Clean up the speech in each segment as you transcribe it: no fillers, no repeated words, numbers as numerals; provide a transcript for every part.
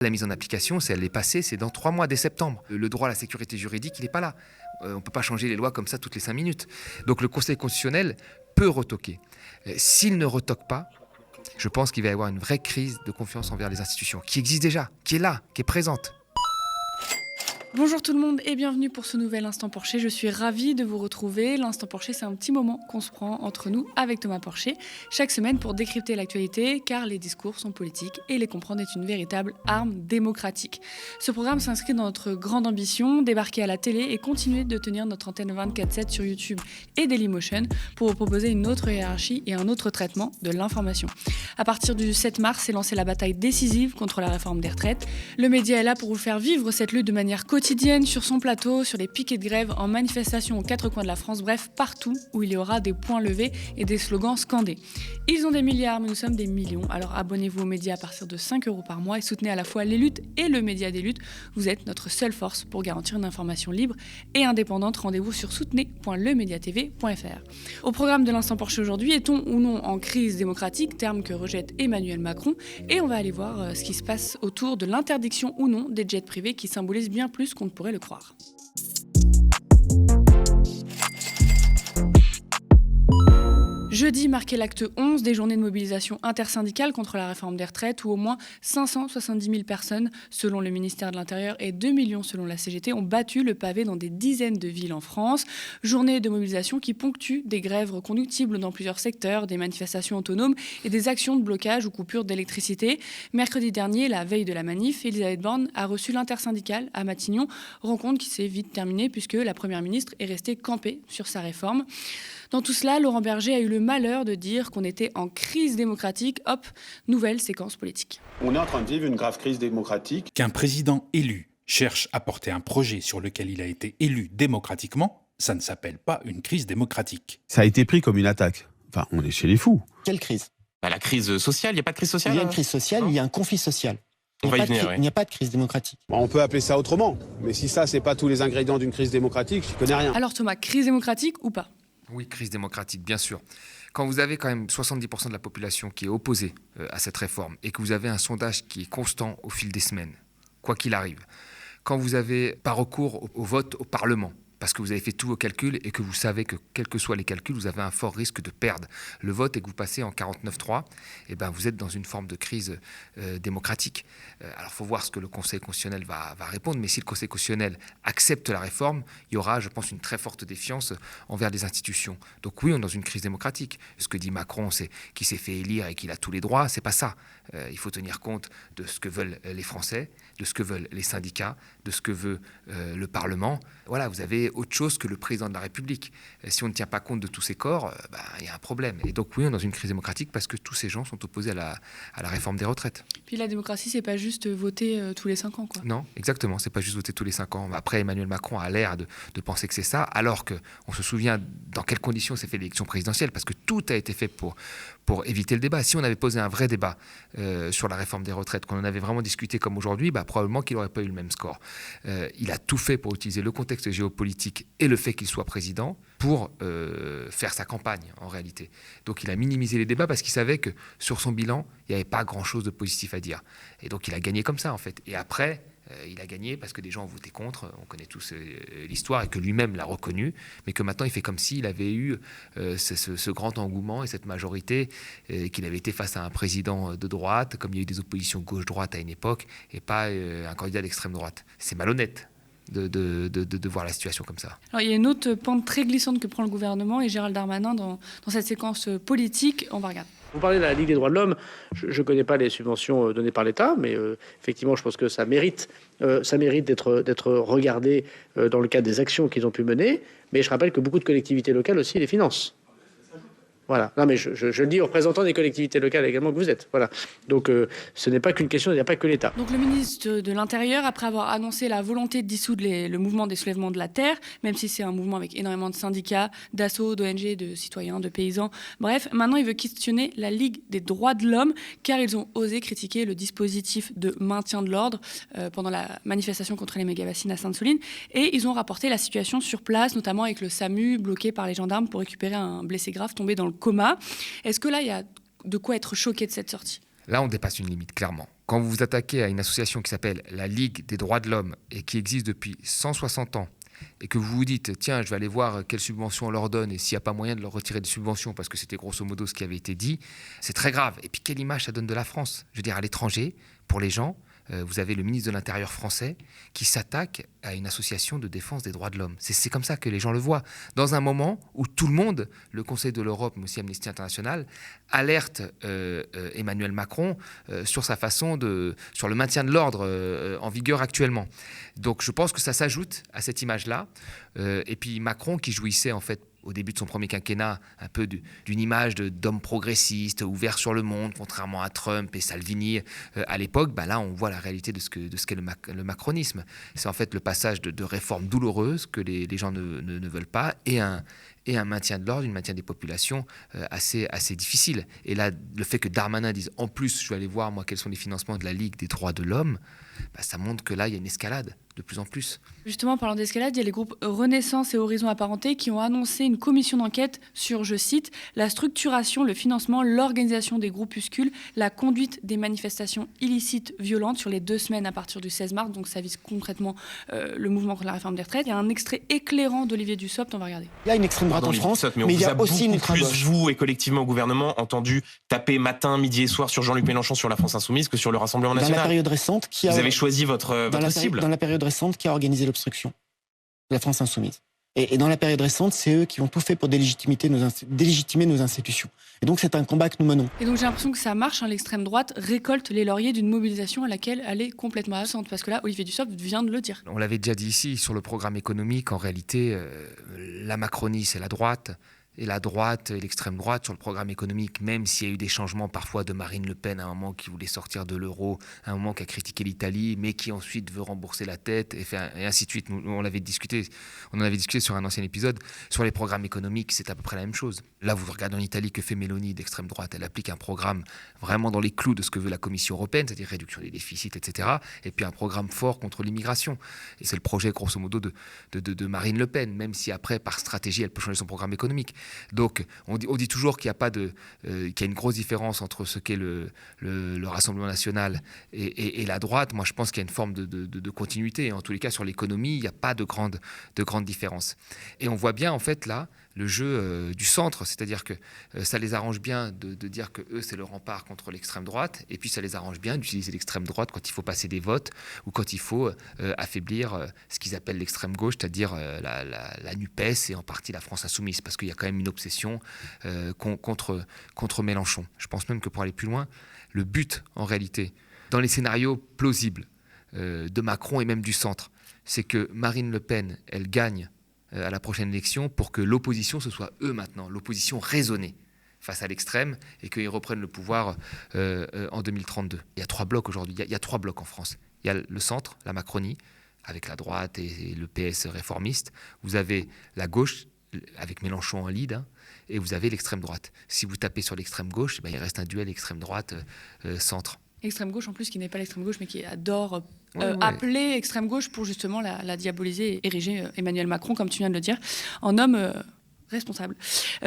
La mise en application, si elle est passée, c'est dans 3 mois, dès septembre. Le droit à la sécurité juridique, il n'est pas là. On ne peut pas changer les lois comme ça toutes les 5 minutes. Donc le Conseil constitutionnel peut retoquer. S'il ne retoque pas, je pense qu'il va y avoir une vraie crise de confiance envers les institutions, qui existe déjà, qui est là, qui est présente. Bonjour tout le monde et bienvenue pour ce nouvel Instant Porcher. Je suis ravie de vous retrouver. L'Instant Porcher, c'est un petit moment qu'on se prend entre nous avec Thomas Porcher, chaque semaine pour décrypter l'actualité, car les discours sont politiques et les comprendre est une véritable arme démocratique. Ce programme s'inscrit dans notre grande ambition, débarquer à la télé et continuer de tenir notre antenne 24/7 sur YouTube et Dailymotion pour vous proposer une autre hiérarchie et un autre traitement de l'information. À partir du 7 mars, s'est lancée la bataille décisive contre la réforme des retraites. Le média est là pour vous faire vivre cette lutte de manière quotidienne sur son plateau, sur les piquets de grève, en manifestation aux 4 coins de la France, bref, partout où il y aura des poings levés et des slogans scandés. Ils ont des milliards, mais nous sommes des millions, alors abonnez-vous aux médias à partir de 5 € par mois et soutenez à la fois les luttes et le média des luttes. Vous êtes notre seule force pour garantir une information libre et indépendante. Rendez-vous sur soutenez.lemediatv.fr. Au programme de l'Instant Porcher aujourd'hui, est-on ou non en crise démocratique, terme que rejette Emmanuel Macron, et on va aller voir ce qui se passe autour de l'interdiction ou non des jets privés qui symbolisent bien plus qu'on ne pourrait le croire. Jeudi marquait l'acte 11 des journées de mobilisation intersyndicale contre la réforme des retraites où au moins 570 000 personnes, selon le ministère de l'Intérieur, et 2 millions selon la CGT, ont battu le pavé dans des dizaines de villes en France. Journées de mobilisation qui ponctuent des grèves reconductibles dans plusieurs secteurs, des manifestations autonomes et des actions de blocage ou coupure d'électricité. Mercredi dernier, la veille de la manif, Elisabeth Borne a reçu l'intersyndicale à Matignon, rencontre qui s'est vite terminée puisque la Première ministre est restée campée sur sa réforme. Dans tout cela, Laurent Berger a eu le malheur de dire qu'on était en crise démocratique. Hop, nouvelle séquence politique. On est en train de vivre une grave crise démocratique. Qu'un président élu cherche à porter un projet sur lequel il a été élu démocratiquement, ça ne s'appelle pas une crise démocratique. Ça a été pris comme une attaque. Enfin, on est chez les fous. Quelle crise ? La crise sociale, il n'y a pas de crise sociale ? Il y a une crise sociale, il y a un conflit social. Il n'y a pas de crise démocratique. On peut appeler ça autrement, mais si ça, c'est pas tous les ingrédients d'une crise démocratique, je connais rien. Alors Thomas, crise démocratique ou pas ? Oui, crise démocratique, bien sûr. Quand vous avez quand même 70% de la population qui est opposée à cette réforme et que vous avez un sondage qui est constant au fil des semaines, quoi qu'il arrive, quand vous avez pas recours au vote au Parlement, parce que vous avez fait tous vos calculs et que vous savez que, quels que soient les calculs, vous avez un fort risque de perdre le vote et que vous passez en 49-3, eh ben vous êtes dans une forme de crise démocratique. Alors, il faut voir ce que le Conseil constitutionnel va répondre, mais si le Conseil constitutionnel accepte la réforme, il y aura, je pense, une très forte défiance envers les institutions. Donc oui, on est dans une crise démocratique. Ce que dit Macron, c'est qu'il s'est fait élire et qu'il a tous les droits, c'est pas ça. Il faut tenir compte de ce que veulent les Français, de ce que veulent les syndicats, de ce que veut le Parlement. Voilà, vous avez autre chose que le président de la République. Si on ne tient pas compte de tous ces corps, il y a un problème. Et donc oui, on est dans une crise démocratique parce que tous ces gens sont opposés à la réforme des retraites. Puis la démocratie, c'est pas juste voter tous les 5 ans, quoi. Non, exactement, c'est pas juste voter tous les 5 ans. Après, Emmanuel Macron a l'air de penser que c'est ça, alors qu'on se souvient dans quelles conditions s'est fait l'élection présidentielle, parce que tout a été fait pour éviter le débat. Si on avait posé un vrai débat sur la réforme des retraites, qu'on en avait vraiment discuté comme aujourd'hui, probablement qu'il n'aurait pas eu le même score. Il a tout fait pour utiliser le contexte géopolitique et le fait qu'il soit président pour faire sa campagne, en réalité. Donc il a minimisé les débats parce qu'il savait que sur son bilan, il n'y avait pas grand-chose de positif à dire. Et donc il a gagné comme ça, en fait. Et après, il a gagné parce que des gens ont voté contre, on connaît tous l'histoire, et que lui-même l'a reconnu, mais que maintenant il fait comme s'il avait eu ce grand engouement et cette majorité, qu'il avait été face à un président de droite, comme il y a eu des oppositions gauche-droite à une époque, et pas un candidat d'extrême droite. C'est malhonnête de voir la situation comme ça. Alors, il y a une autre pente très glissante que prend le gouvernement et Gérald Darmanin dans cette séquence politique. On va regarder. Vous parlez de la Ligue des droits de l'homme, je ne connais pas les subventions données par l'État, mais effectivement, je pense que ça mérite d'être regardé dans le cadre des actions qu'ils ont pu mener. Mais je rappelle que beaucoup de collectivités locales aussi les financent. Voilà. Non, mais je le dis aux représentants des collectivités locales également que vous êtes. Voilà. Donc, ce n'est pas qu'une question, il n'y a pas que l'État. Donc, le ministre de l'Intérieur, après avoir annoncé la volonté de dissoudre le mouvement des soulèvements de la terre, même si c'est un mouvement avec énormément de syndicats, d'assauts, d'ONG, de citoyens, de paysans, bref, maintenant il veut questionner la Ligue des droits de l'homme, car ils ont osé critiquer le dispositif de maintien de l'ordre pendant la manifestation contre les méga-bassines à Sainte-Soline, et ils ont rapporté la situation sur place, notamment avec le SAMU bloqué par les gendarmes pour récupérer un blessé grave tombé dans le coma. Est-ce que là, il y a de quoi être choqué de cette sortie ? Là, on dépasse une limite, clairement. Quand vous vous attaquez à une association qui s'appelle la Ligue des droits de l'homme et qui existe depuis 160 ans, et que vous vous dites, tiens, je vais aller voir quelles subventions on leur donne et s'il n'y a pas moyen de leur retirer des subventions, parce que c'était grosso modo ce qui avait été dit, c'est très grave. Et puis quelle image ça donne de la France? Je veux dire, à l'étranger, pour les gens, vous avez le ministre de l'Intérieur français qui s'attaque à une association de défense des droits de l'homme. C'est comme ça que les gens le voient. Dans un moment où tout le monde, le Conseil de l'Europe, mais aussi Amnesty International, alerte Emmanuel Macron sur sa façon sur le maintien de l'ordre en vigueur actuellement. Donc je pense que ça s'ajoute à cette image-là. Et puis Macron, qui jouissait en fait au début de son premier quinquennat, un peu d'une image d'homme progressiste, ouvert sur le monde, contrairement à Trump et Salvini à l'époque, là on voit la réalité de ce qu'est le macronisme. C'est en fait le passage de réformes douloureuses que les gens ne veulent pas et un maintien de l'ordre, un maintien des populations assez difficile. Et là, le fait que Darmanin dise en plus, je vais aller voir moi quels sont les financements de la Ligue des droits de l'homme, ça montre que là, il y a une escalade de plus en plus. Justement, parlant d'escalade, il y a les groupes Renaissance et Horizon Apparentés qui ont annoncé une commission d'enquête sur, je cite, la structuration, le financement, l'organisation des groupuscules, la conduite des manifestations illicites violentes sur les 2 semaines à partir du 16 mars. Donc ça vise concrètement le mouvement contre la réforme des retraites. Il y a un extrait éclairant d'Olivier Dussopt, on va regarder. Il y a une extrême droite en France, mais il y a aussi une ultra gauche. Vous et collectivement au gouvernement, entendu taper matin, midi et soir sur Jean-Luc Mélenchon sur la France Insoumise que sur le Rassemblement National. Dans la période récente, vous avez choisi votre cible. Dans la période récente, qui a organisé l'obstruction, la France Insoumise. Et dans la période récente, c'est eux qui ont tout fait pour délégitimer nos institutions. Et donc c'est un combat que nous menons. Et donc j'ai l'impression que ça marche, l'extrême droite récolte les lauriers d'une mobilisation à laquelle elle est complètement absente. Parce que là, Olivier Dussopt vient de le dire. On l'avait déjà dit ici, sur le programme économique, en réalité, la Macronie, c'est la droite. Et la droite et l'extrême droite sur le programme économique, même s'il y a eu des changements parfois de Marine Le Pen à un moment qui voulait sortir de l'euro, à un moment qui a critiqué l'Italie, mais qui ensuite veut rembourser la dette, et ainsi de suite. On en avait discuté sur un ancien épisode. Sur les programmes économiques, c'est à peu près la même chose. Là, vous regardez en Italie que fait Mélanie d'extrême droite. Elle applique un programme vraiment dans les clous de ce que veut la Commission européenne, c'est-à-dire réduction des déficits, etc. Et puis un programme fort contre l'immigration. Et c'est le projet, grosso modo, de Marine Le Pen, même si après, par stratégie, elle peut changer son programme économique. Donc, on dit toujours qu'il y a une grosse différence entre ce qu'est le Rassemblement national et la droite. Moi, je pense qu'il y a une forme de continuité. En tous les cas, sur l'économie, il n'y a pas de grande différence. Et on voit bien, en fait, là, le jeu du centre, c'est-à-dire que ça les arrange bien de dire que eux c'est le rempart contre l'extrême droite, et puis ça les arrange bien d'utiliser l'extrême droite quand il faut passer des votes ou quand il faut affaiblir ce qu'ils appellent l'extrême gauche, c'est-à-dire la NUPES et en partie la France Insoumise, parce qu'il y a quand même une obsession contre Mélenchon. Je pense même que pour aller plus loin, le but en réalité, dans les scénarios plausibles de Macron et même du centre, c'est que Marine Le Pen, elle gagne à la prochaine élection pour que l'opposition, ce soit eux maintenant, l'opposition raisonnée face à l'extrême et qu'ils reprennent le pouvoir en 2032. Il y a 3 blocs aujourd'hui, il y a 3 blocs en France. Il y a le centre, la Macronie, avec la droite et le PS réformiste. Vous avez la gauche, avec Mélenchon en lead, et vous avez l'extrême droite. Si vous tapez sur l'extrême gauche, il reste un duel extrême droite-centre. Extrême gauche en plus, qui n'est pas l'extrême gauche, mais qui adore appeler extrême gauche pour justement la diaboliser et ériger Emmanuel Macron, comme tu viens de le dire, en homme responsable.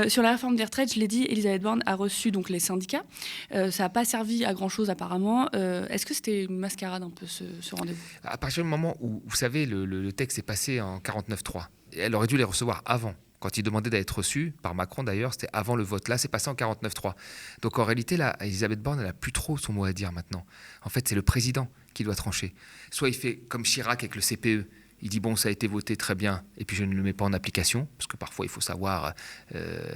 Sur la réforme des retraites, je l'ai dit, Elisabeth Borne a reçu donc les syndicats. Ça n'a pas servi à grand-chose apparemment. Est-ce que c'était une mascarade un peu ce rendez-vous ? À partir du moment où, vous savez, le texte est passé en 49.3, elle aurait dû les recevoir avant. Quand il demandait d'être reçu, par Macron d'ailleurs, c'était avant le vote. Là, c'est passé en 49.3. Donc en réalité, là, Elisabeth Borne, elle n'a plus trop son mot à dire maintenant. En fait, c'est le président qui doit trancher. Soit il fait comme Chirac avec le CPE. Il dit, bon, ça a été voté très bien, et puis je ne le mets pas en application, parce que parfois, il faut savoir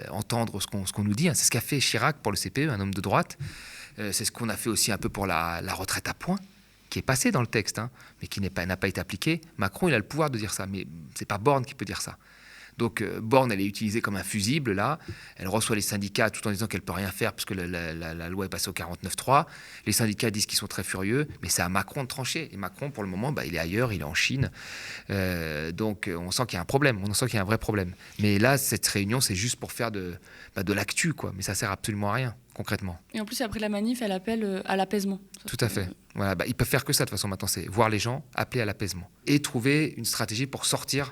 entendre ce qu'on nous dit. C'est ce qu'a fait Chirac pour le CPE, un homme de droite. C'est ce qu'on a fait aussi un peu pour la retraite à points, qui est passé dans le texte, mais qui n'a pas été appliqué. Macron, il a le pouvoir de dire ça, mais ce n'est pas Borne qui peut dire ça. Donc Borne, elle est utilisée comme un fusible, là. Elle reçoit les syndicats tout en disant qu'elle ne peut rien faire parce que la loi est passée au 49.3. Les syndicats disent qu'ils sont très furieux, mais c'est à Macron de trancher. Et Macron, pour le moment, il est ailleurs, il est en Chine. Donc on sent qu'il y a un problème, on sent qu'il y a un vrai problème. Mais là, cette réunion, c'est juste pour faire de l'actu, quoi. Mais ça ne sert absolument à rien, concrètement. Et en plus, après la manif, elle appelle à l'apaisement. Tout à fait. Voilà, ils peuvent faire que ça, de toute façon, maintenant. C'est voir les gens, appeler à l'apaisement. Et trouver une stratégie pour sortir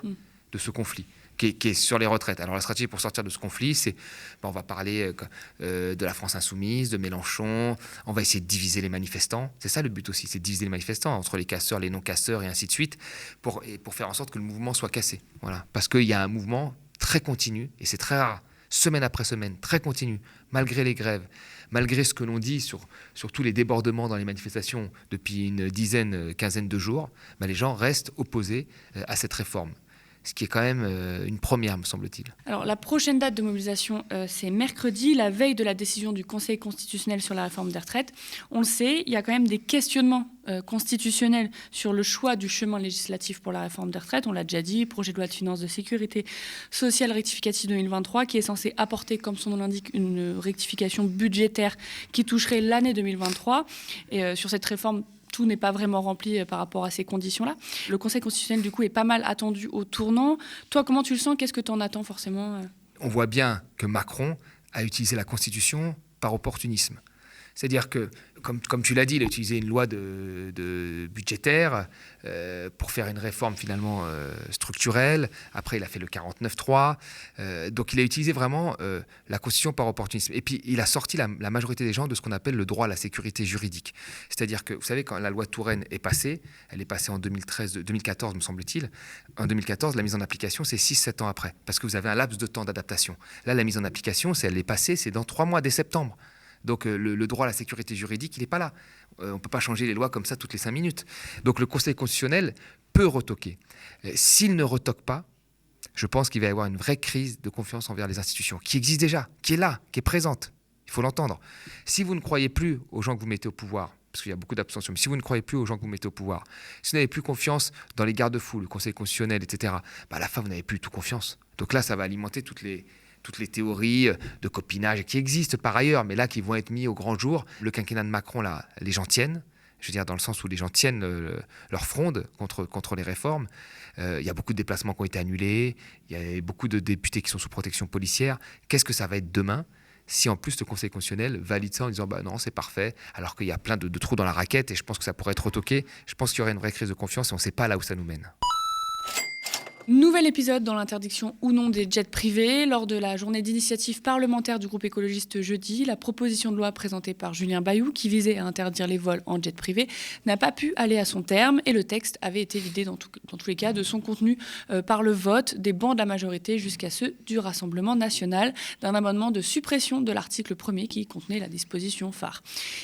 de ce conflit. qui est sur les retraites. Alors la stratégie pour sortir de ce conflit, c'est on va parler de la France insoumise, de Mélenchon, on va essayer de diviser les manifestants. C'est ça le but aussi, c'est de diviser les manifestants entre les casseurs, les non-casseurs et ainsi de suite, pour faire en sorte que le mouvement soit cassé. Voilà. Parce qu'il y a un mouvement très continu, et c'est très rare, semaine après semaine, très continu, malgré les grèves, malgré ce que l'on dit sur tous les débordements dans les manifestations depuis une dizaine, quinzaine de jours, les gens restent opposés à cette réforme. Ce qui est quand même une première, me semble-t-il. Alors, la prochaine date de mobilisation, c'est mercredi, la veille de la décision du Conseil constitutionnel sur la réforme des retraites. On le sait, il y a quand même des questionnements constitutionnels sur le choix du chemin législatif pour la réforme des retraites. On l'a déjà dit, projet de loi de finances de sécurité sociale rectificative 2023, qui est censé apporter, comme son nom l'indique, une rectification budgétaire qui toucherait l'année 2023. Et sur cette réforme, tout n'est pas vraiment rempli par rapport à ces conditions-là. Le Conseil constitutionnel, du coup, est pas mal attendu au tournant. Toi, comment tu le sens ? Qu'est-ce que tu en attends forcément ? On voit bien que Macron a utilisé la Constitution par opportunisme. C'est-à-dire que, comme tu l'as dit, il a utilisé une loi de budgétaire pour faire une réforme finalement structurelle. Après, il a fait le 49.3. Donc, il a utilisé vraiment la Constitution par opportunisme. Et puis, il a sorti la majorité des gens de ce qu'on appelle le droit à la sécurité juridique. C'est-à-dire que, vous savez, quand la loi Touraine est passée, elle est passée en 2014, me semble-t-il. En 2014, la mise en application, c'est 6-7 ans après, parce que vous avez un laps de temps d'adaptation. Là, la mise en application, elle est passée, c'est dans 3 mois, dès septembre. Donc le droit à la sécurité juridique, il n'est pas là. On ne peut pas changer les lois comme ça toutes les 5 minutes. Donc le Conseil constitutionnel peut retoquer. S'il ne retoque pas, je pense qu'il va y avoir une vraie crise de confiance envers les institutions, qui existe déjà, qui est là, qui est présente. Il faut l'entendre. Si vous ne croyez plus aux gens que vous mettez au pouvoir, parce qu'il y a beaucoup d'abstention, mais si vous ne croyez plus aux gens que vous mettez au pouvoir, si vous n'avez plus confiance dans les garde-fous, le Conseil constitutionnel, etc., à la fin, vous n'avez plus tout confiance. Donc là, ça va alimenter toutes les théories de copinage qui existent par ailleurs, mais là qui vont être mis au grand jour. Le quinquennat de Macron, là, les gens tiennent, je veux dire dans le sens où les gens tiennent leur fronde contre les réformes. Il y a beaucoup de déplacements qui ont été annulés, il y a beaucoup de députés qui sont sous protection policière. Qu'est-ce que ça va être demain si en plus le Conseil constitutionnel valide ça en disant non, c'est parfait, alors qu'il y a plein de trous dans la raquette et je pense que ça pourrait être retoqué. Je pense qu'il y aurait une vraie crise de confiance et on ne sait pas là où ça nous mène. Nouvel épisode dans l'interdiction ou non des jets privés. Lors de la journée d'initiative parlementaire du groupe écologiste jeudi, la proposition de loi présentée par Julien Bayou, qui visait à interdire les vols en jet privé, n'a pas pu aller à son terme et le texte avait été vidé dans tous les cas de son contenu par le vote des bancs de la majorité jusqu'à ceux du Rassemblement national d'un amendement de suppression de l'article 1er qui contenait la disposition phare.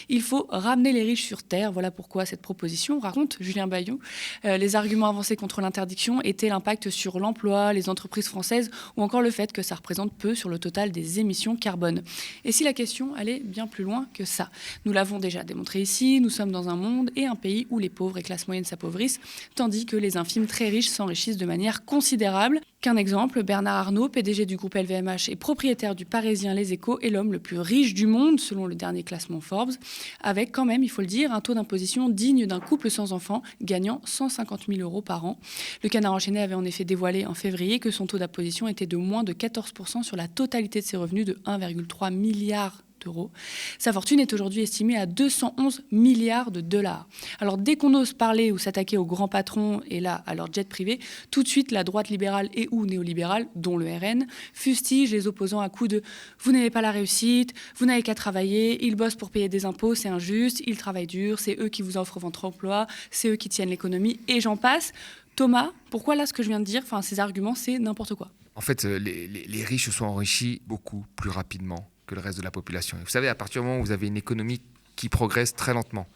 Il faut ramener les riches sur terre. Voilà pourquoi cette proposition, raconte Julien Bayou. Les arguments avancés contre l'interdiction étaient l'impact sur l'emploi, les entreprises françaises ou encore le fait que ça représente peu sur le total des émissions carbone. Et si la question allait bien plus loin que ça ? Nous l'avons déjà démontré ici, nous sommes dans un monde et un pays où les pauvres et classes moyennes s'appauvrissent, tandis que les infimes très riches s'enrichissent de manière considérable. Qu'un exemple, Bernard Arnault, PDG du groupe LVMH et propriétaire du Parisien Les Échos, est l'homme le plus riche du monde, selon le dernier classement Forbes, avec quand même, il faut le dire, un taux d'imposition digne d'un couple sans enfants, gagnant 150 000 € par an. Le Canard enchaîné avait en effet dévoilé en février que son taux d'imposition était de moins de 14% sur la totalité de ses revenus de 1,3 milliard d'euros. Sa fortune est aujourd'hui estimée à 211 milliards de dollars. Alors dès qu'on ose parler ou s'attaquer aux grands patrons et là à leur jet privé, tout de suite la droite libérale et ou néolibérale, dont le RN, fustige les opposants à coups de « vous n'avez pas la réussite, vous n'avez qu'à travailler, ils bossent pour payer des impôts, c'est injuste, ils travaillent dur, c'est eux qui vous offrent votre emploi, c'est eux qui tiennent l'économie » et j'en passe. Thomas, pourquoi là ce que je viens de dire, ces arguments, c'est n'importe quoi ? En fait, les riches se sont enrichis beaucoup plus rapidement que le reste de la population. Et vous savez, à partir du moment où vous avez une économie qui progresse très lentement,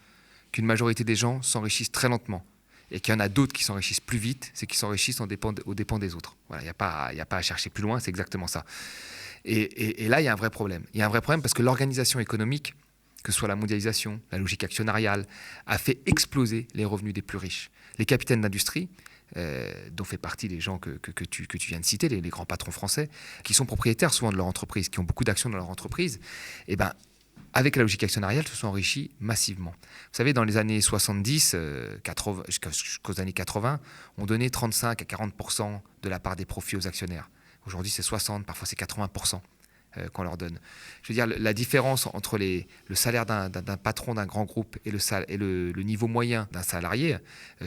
qu'une majorité des gens s'enrichissent très lentement, et qu'il y en a d'autres qui s'enrichissent plus vite, c'est qu'ils s'enrichissent aux dépens des autres. Voilà, il n'y a pas à chercher plus loin, c'est exactement ça. Et là, il y a un vrai problème. Il y a un vrai problème parce que l'organisation économique, que ce soit la mondialisation, la logique actionnariale, a fait exploser les revenus des plus riches. Les capitaines d'industrie, dont fait partie les gens que tu viens de citer, les grands patrons français, qui sont propriétaires souvent de leur entreprise, qui ont beaucoup d'actions dans leur entreprise, avec la logique actionnariale, se sont enrichis massivement. Vous savez, dans les années 70, 80, jusqu'aux années 80, on donnait 35 à 40% de la part des profits aux actionnaires. Aujourd'hui, c'est 60, parfois c'est 80%. Qu'on leur donne. Je veux dire, la différence entre le salaire d'un patron d'un grand groupe et le niveau moyen d'un salarié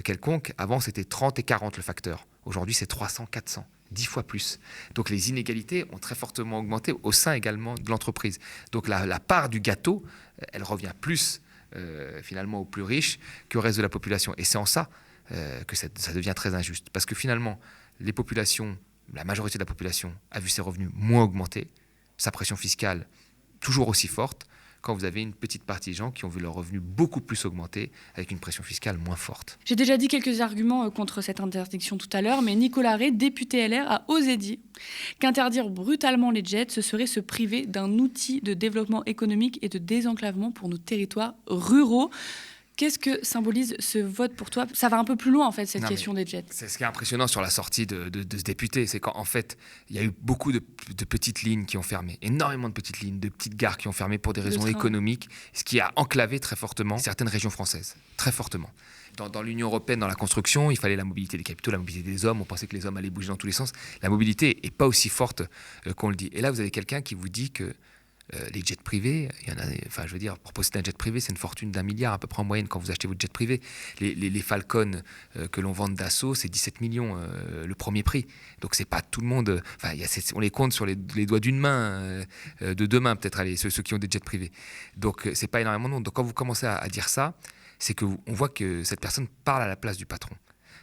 quelconque, avant c'était 30 et 40 le facteur. Aujourd'hui c'est 300, 400. 10 fois plus. Donc les inégalités ont très fortement augmenté au sein également de l'entreprise. Donc la part du gâteau, elle revient plus finalement aux plus riches qu'au reste de la population. Et c'est en ça que ça devient très injuste. Parce que finalement, les populations, la majorité de la population a vu ses revenus moins augmenter, sa pression fiscale toujours aussi forte, quand vous avez une petite partie de gens qui ont vu leurs revenus beaucoup plus augmenter avec une pression fiscale moins forte. J'ai déjà dit quelques arguments contre cette interdiction tout à l'heure, mais Nicolas Ray, député LR, a osé dire qu'interdire brutalement les jets, ce serait se priver d'un outil de développement économique et de désenclavement pour nos territoires ruraux. Qu'est-ce que symbolise ce vote pour toi ? Ça va un peu plus loin, en fait, cette question des jets. C'est ce qui est impressionnant sur la sortie de ce député, c'est qu'en fait, il y a eu beaucoup de petites lignes qui ont fermé, énormément de petites lignes, de petites gares qui ont fermé pour des raisons économiques, ce qui a enclavé très fortement certaines régions françaises, très fortement. Dans l'Union européenne, dans la construction, il fallait la mobilité des capitaux, la mobilité des hommes, on pensait que les hommes allaient bouger dans tous les sens. La mobilité n'est pas aussi forte qu'on le dit. Et là, vous avez quelqu'un qui vous dit que les jets privés, il y en a, enfin, je veux dire, pour posséder un jet privé, c'est une fortune d'1 milliard à peu près en moyenne quand vous achetez votre jet privé. Les Falcon que l'on vend d'Assaut, c'est 17 millions le premier prix. Donc c'est pas tout le monde. Enfin, on les compte sur les doigts d'une main, de deux mains peut-être, ceux qui ont des jets privés. Donc c'est pas énormément de monde. Donc quand vous commencez à dire ça, c'est qu'on voit que cette personne parle à la place du patron.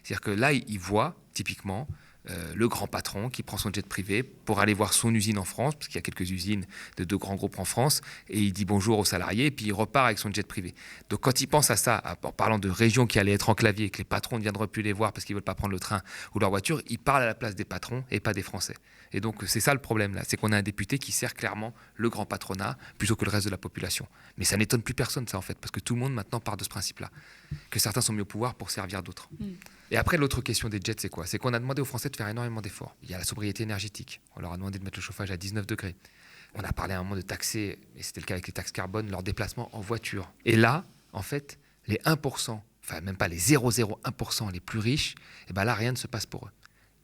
C'est-à-dire que là, il voit typiquement le grand patron qui prend son jet privé pour aller voir son usine en France, parce qu'il y a quelques usines de deux grands groupes en France, et il dit bonjour aux salariés, et puis il repart avec son jet privé. Donc quand il pense à ça, en parlant de régions qui allaient être enclavées, et que les patrons ne viendraient plus les voir parce qu'ils ne veulent pas prendre le train ou leur voiture, il parle à la place des patrons et pas des Français. Et donc c'est ça le problème là, c'est qu'on a un député qui sert clairement le grand patronat plutôt que le reste de la population. Mais ça n'étonne plus personne ça en fait, parce que tout le monde maintenant part de ce principe-là, que certains sont mis au pouvoir pour servir d'autres. Et après, l'autre question des jets, c'est quoi ? C'est qu'on a demandé aux Français de faire énormément d'efforts. Il y a la sobriété énergétique. On leur a demandé de mettre le chauffage à 19 degrés. On a parlé à un moment de taxer, et c'était le cas avec les taxes carbone, leurs déplacements en voiture. Et là, en fait, les 1%, enfin même pas les 0,01% les plus riches, et ben là, rien ne se passe pour eux.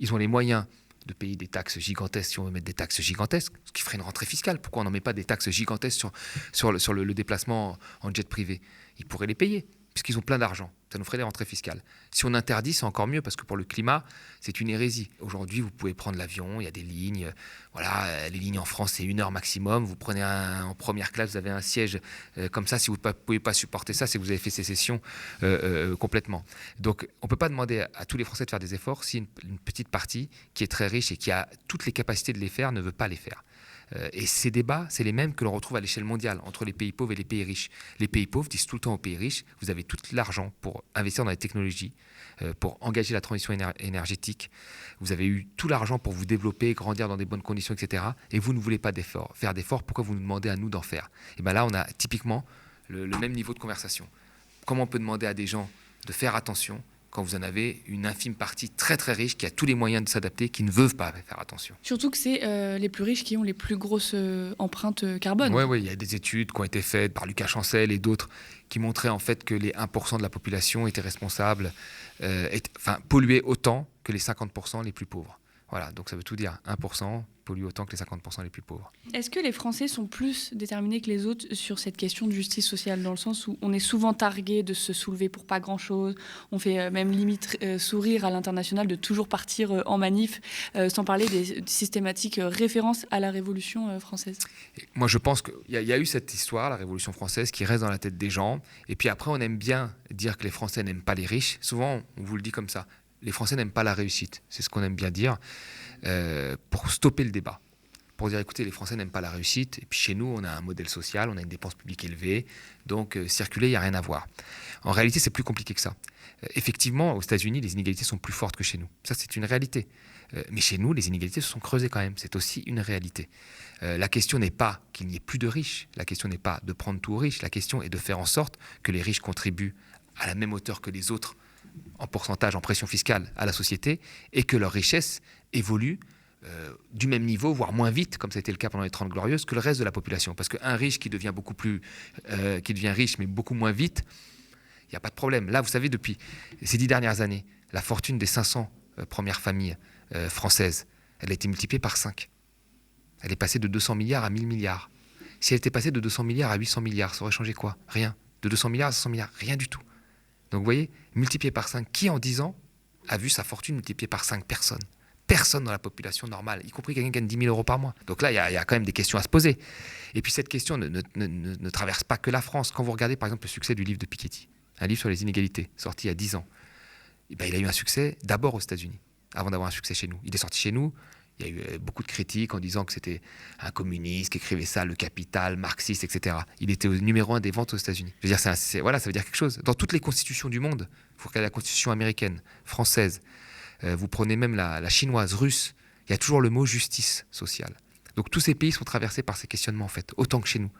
Ils ont les moyens de payer des taxes gigantesques si on veut mettre des taxes gigantesques, ce qui ferait une rentrée fiscale. Pourquoi on n'en met pas des taxes gigantesques sur le déplacement en jet privé ? Ils pourraient les payer, puisqu'ils ont plein d'argent. Ça nous ferait des rentrées fiscales. Si on interdit, c'est encore mieux, parce que pour le climat, c'est une hérésie. Aujourd'hui, vous pouvez prendre l'avion, il y a des lignes. Voilà, les lignes en France, c'est 1 heure maximum. Vous prenez en première classe, vous avez un siège comme ça. Si vous ne pouvez pas supporter ça, c'est que vous avez fait sécession complètement. Donc, on ne peut pas demander à tous les Français de faire des efforts si une petite partie qui est très riche et qui a toutes les capacités de les faire ne veut pas les faire. Et ces débats, c'est les mêmes que l'on retrouve à l'échelle mondiale entre les pays pauvres et les pays riches. Les pays pauvres disent tout le temps aux pays riches, vous avez tout l'argent pour investir dans les technologies, pour engager la transition énergétique, vous avez eu tout l'argent pour vous développer, grandir dans des bonnes conditions, etc. Et vous ne voulez pas faire d'efforts, pourquoi vous nous demandez à nous d'en faire ? Et bien là, on a typiquement le même niveau de conversation. Comment on peut demander à des gens de faire attention quand vous en avez une infime partie très très riche qui a tous les moyens de s'adapter, qui ne veulent pas faire attention. Surtout que c'est les plus riches qui ont les plus grosses empreintes carbone. Oui, il y a des études qui ont été faites par Lucas Chancel et d'autres qui montraient en fait que les 1% de la population étaient responsables, polluaient autant que les 50% les plus pauvres. Voilà, donc ça veut tout dire. 1% pollue autant que les 50% les plus pauvres. Est-ce que les Français sont plus déterminés que les autres sur cette question de justice sociale, dans le sens où on est souvent targué de se soulever pour pas grand-chose, on fait même limite sourire à l'international de toujours partir en manif, sans parler des systématiques références à la Révolution française ? Et moi, je pense qu'il y a eu cette histoire, la Révolution française, qui reste dans la tête des gens. Et puis après, on aime bien dire que les Français n'aiment pas les riches. Souvent, on vous le dit comme ça. Les Français n'aiment pas la réussite, c'est ce qu'on aime bien dire, pour stopper le débat. Pour dire, écoutez, les Français n'aiment pas la réussite, et puis chez nous, on a un modèle social, on a une dépense publique élevée, donc circuler, il n'y a rien à voir. En réalité, c'est plus compliqué que ça. Effectivement, aux États-Unis, les inégalités sont plus fortes que chez nous. Ça, c'est une réalité. Mais chez nous, les inégalités se sont creusées quand même. C'est aussi une réalité. La question n'est pas qu'il n'y ait plus de riches, la question n'est pas de prendre tout aux riches, la question est de faire en sorte que les riches contribuent à la même hauteur que les autres, en pourcentage, en pression fiscale à la société, et que leur richesse évolue du même niveau, voire moins vite, comme ça a été le cas pendant les 30 Glorieuses, que le reste de la population. Parce qu'un riche qui devient riche, mais beaucoup moins vite, il n'y a pas de problème. Là, vous savez, depuis ces 10 dernières années, la fortune des 500 premières familles françaises, elle a été multipliée par 5. Elle est passée de 200 milliards à 1000 milliards. Si elle était passée de 200 milliards à 800 milliards, ça aurait changé quoi ? Rien. De 200 milliards à 500 milliards, rien du tout. Donc vous voyez, multiplié par 5, qui en 10 ans a vu sa fortune multipliée par 5 ? Personne. personne dans la population normale, y compris quelqu'un qui gagne 10 000 euros par mois. Donc là, il y a quand même des questions à se poser. Et puis cette question ne traverse pas que la France. Quand vous regardez par exemple le succès du livre de Piketty, un livre sur les inégalités, sorti il y a 10 ans, il a eu un succès d'abord aux États-Unis, avant d'avoir un succès chez nous. Il est sorti chez nous, il y a eu beaucoup de critiques en disant que c'était un communiste qui écrivait ça, le capital, marxiste, etc. Il était au numéro 1 des ventes aux États-Unis. Je veux dire, ça veut dire quelque chose. Dans toutes les constitutions du monde, vous regardez la constitution américaine, française, vous prenez même la chinoise, russe, il y a toujours le mot justice sociale. Donc tous ces pays sont traversés par ces questionnements, en fait, autant que chez nous.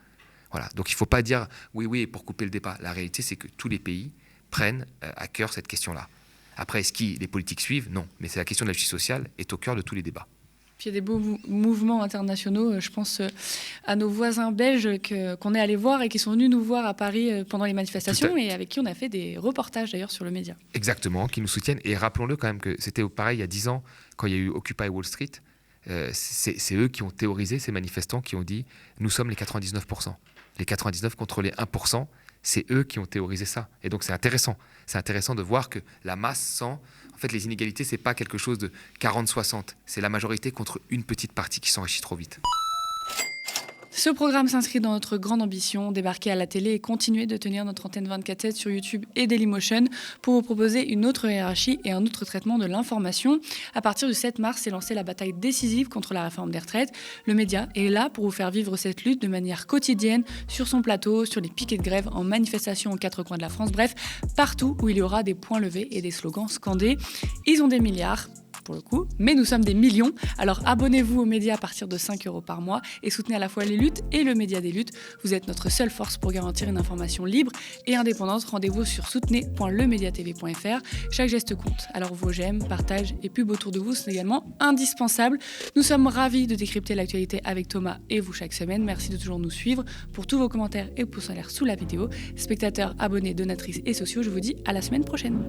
Voilà. Donc il ne faut pas dire oui, pour couper le débat. La réalité, c'est que tous les pays prennent à cœur cette question-là. Après, est-ce que les politiques suivent ? Non. Mais c'est la question de la justice sociale est au cœur de tous les débats. Puis il y a des beaux mouvements internationaux. Je pense à nos voisins belges qu'on est allés voir et qui sont venus nous voir à Paris pendant les manifestations et avec qui on a fait des reportages d'ailleurs sur le média. Exactement, qui nous soutiennent. Et rappelons-le quand même que c'était pareil il y a 10 ans, quand il y a eu Occupy Wall Street. C'est eux qui ont théorisé, ces manifestants qui ont dit « nous sommes les 99%. Les 99 contre les 1%, c'est eux qui ont théorisé ça. Et donc c'est intéressant. C'est intéressant de voir que la masse sent... En fait, les inégalités, c'est pas quelque chose de 40-60. C'est la majorité contre une petite partie qui s'enrichit trop vite. Ce programme s'inscrit dans notre grande ambition, débarquer à la télé et continuer de tenir notre antenne 24/7 sur YouTube et Dailymotion pour vous proposer une autre hiérarchie et un autre traitement de l'information. À partir du 7 mars, s'est lancée la bataille décisive contre la réforme des retraites. Le média est là pour vous faire vivre cette lutte de manière quotidienne, sur son plateau, sur les piquets de grève, en manifestation aux 4 coins de la France, bref, partout où il y aura des points levés et des slogans scandés. Ils ont des milliards, pour le coup, mais nous sommes des millions. Alors abonnez-vous aux médias à partir de 5 € par mois et soutenez à la fois les luttes et le média des luttes. Vous êtes notre seule force pour garantir une information libre et indépendante. Rendez-vous sur soutenez.lemediatv.fr. Chaque geste compte. Alors vos j'aime, partages et pubs autour de vous sont également indispensables. Nous sommes ravis de décrypter l'actualité avec Thomas et vous chaque semaine. Merci de toujours nous suivre. Pour tous vos commentaires et pouces en l'air sous la vidéo, spectateurs, abonnés, donatrices et sociaux, je vous dis à la semaine prochaine.